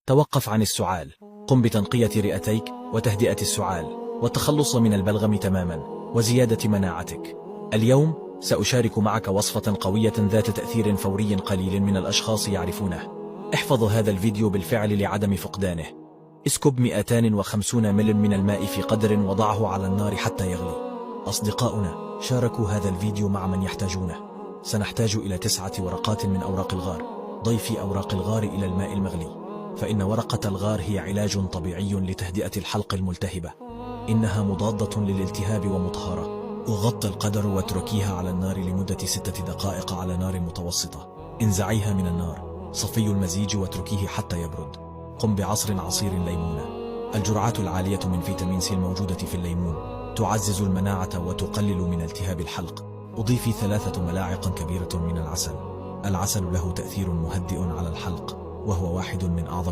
توقف عن السعال. قم بتنقية رئتيك وتهدئة السعال والتخلص من البلغم تماما وزيادة مناعتك. اليوم سأشارك معك وصفة قوية ذات تأثير فوري قليل من الأشخاص يعرفونه. احفظ هذا الفيديو بالفعل لعدم فقدانه. اسكب 250 مل من الماء في قدر وضعه على النار حتى يغلي. أصدقاؤنا شاركوا هذا الفيديو مع من يحتاجونه. سنحتاج إلى 9 ورقات من أوراق الغار. ضيفي أوراق الغار إلى الماء المغلي، فإن ورقة الغار هي علاج طبيعي لتهدئة الحلق الملتهبة. إنها مضادة للالتهاب ومطهرة. أغطي القدر واتركيها على النار لمدة 6 دقائق على نار متوسطة. انزعيها من النار. صفي المزيج واتركيه حتى يبرد. قم بعصر عصير ليمونة. الجرعات العالية من فيتامين سي الموجودة في الليمون تعزز المناعة وتقلل من التهاب الحلق. أضيفي 3 ملاعق كبيرة من العسل. العسل له تأثير مهدئ على الحلق، وهو واحد من أعظم